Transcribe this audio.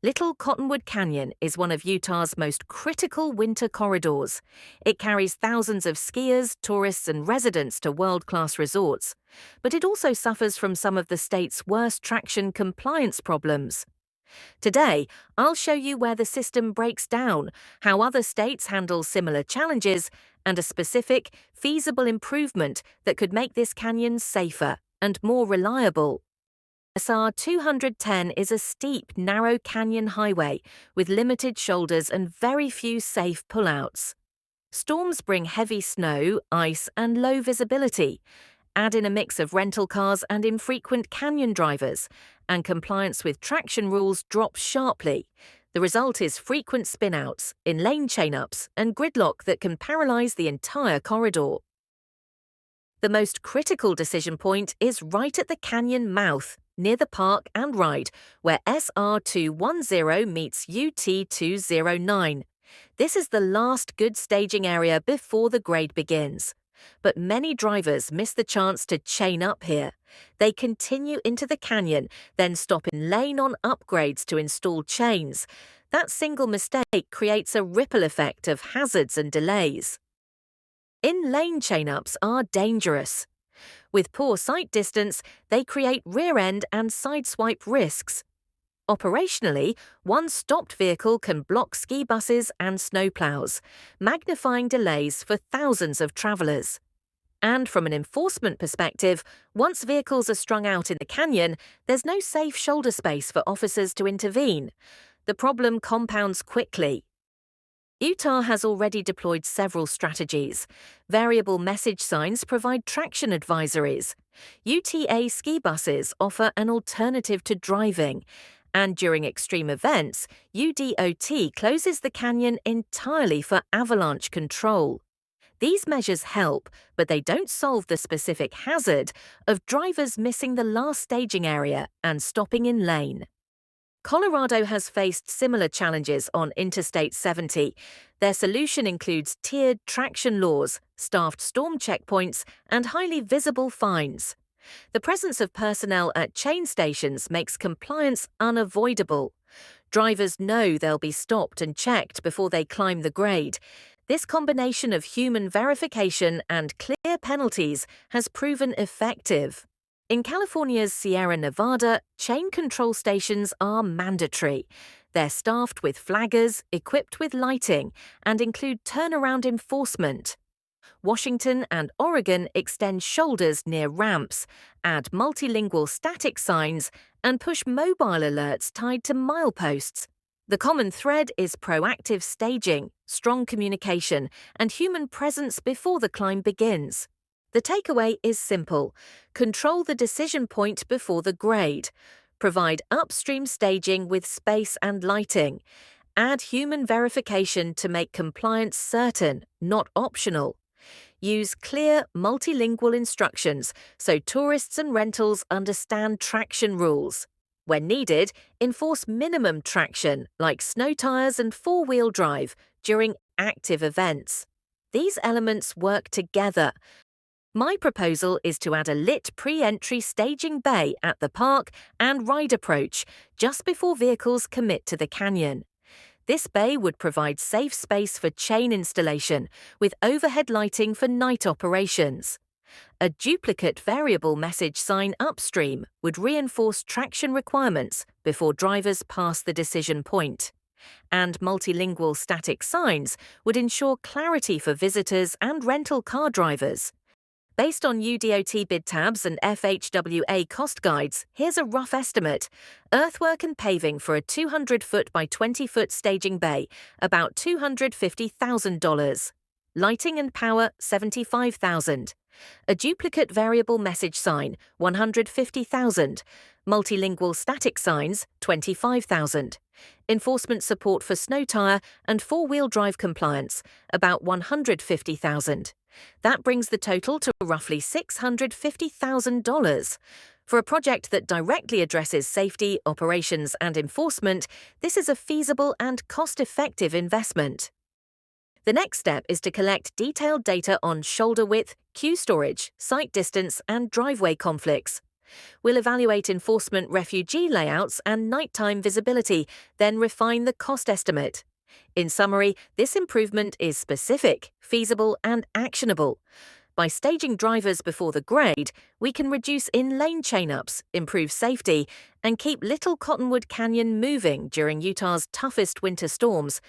Little Cottonwood Canyon is one of Utah's most critical winter corridors. It carries thousands of skiers, tourists, and residents to world-class resorts. But it also suffers from some of the state's worst traction compliance problems. Today, I'll show you where the system breaks down, how other states handle similar challenges, and a specific, feasible improvement that could make this canyon safer and more reliable. SR 210 is a steep, narrow canyon highway with limited shoulders and very few safe pullouts. Storms bring heavy snow, ice, and low visibility. Add in a mix of rental cars and infrequent canyon drivers, and compliance with traction rules drops sharply. The result is frequent spin-outs, in-lane chain-ups, and gridlock that can paralyze the entire corridor. The most critical decision point is right at the canyon mouth, near the park and ride, where SR 210 meets UT 209. This is the last good staging area before the grade begins. But many drivers miss the chance to chain up here. They continue into the canyon, then stop in lane on upgrades to install chains. That single mistake creates a ripple effect of hazards and delays. In-lane chain-ups are dangerous. With poor sight distance, they create rear-end and sideswipe risks. Operationally, one stopped vehicle can block ski buses and snowplows, magnifying delays for thousands of travelers. And from an enforcement perspective, once vehicles are strung out in the canyon, there's no safe shoulder space for officers to intervene. The problem compounds quickly. Utah has already deployed several strategies. Variable message signs provide traction advisories. UTA ski buses offer an alternative to driving. And during extreme events, UDOT closes the canyon entirely for avalanche control. These measures help, but they don't solve the specific hazard of drivers missing the last staging area and stopping in lane. Colorado has faced similar challenges on Interstate 70. Their solution includes tiered traction laws, staffed storm checkpoints, and highly visible fines. The presence of personnel at chain stations makes compliance unavoidable. Drivers know they'll be stopped and checked before they climb the grade. This combination of human verification and clear penalties has proven effective. In California's Sierra Nevada, chain control stations are mandatory. They're staffed with flaggers, equipped with lighting, and include turnaround enforcement. Washington and Oregon extend shoulders near ramps, add multilingual static signs, and push mobile alerts tied to mileposts. The common thread is proactive staging, strong communication, and human presence before the climb begins. The takeaway is simple. Control the decision point before the grade. Provide upstream staging with space and lighting. Add human verification to make compliance certain, not optional. Use clear, multilingual instructions so tourists and rentals understand traction rules. When needed, enforce minimum traction, like snow tires and four-wheel drive, during active events. These elements work together. My proposal is to add a lit pre-entry staging bay at the park and ride approach just before vehicles commit to the canyon. This bay would provide safe space for chain installation with overhead lighting for night operations. A duplicate variable message sign upstream would reinforce traction requirements before drivers pass the decision point. And multilingual static signs would ensure clarity for visitors and rental car drivers. Based on UDOT bid tabs and FHWA cost guides, here's a rough estimate. Earthwork and paving for a 200-foot by 20-foot staging bay, about $250,000. Lighting and power, $75,000. A duplicate variable message sign, $150,000. Multilingual static signs, $25,000. Enforcement support for snow tire and four-wheel drive compliance, about $150,000. That brings the total to roughly $650,000. For a project that directly addresses safety, operations, and enforcement, this is a feasible and cost-effective investment. The next step is to collect detailed data on shoulder width, queue storage, sight distance, and driveway conflicts. We'll evaluate enforcement refugee layouts and nighttime visibility, then refine the cost estimate. In summary, this improvement is specific, feasible, and actionable. By staging drivers before the grade, we can reduce in-lane chain-ups, improve safety, and keep Little Cottonwood Canyon moving during Utah's toughest winter storms,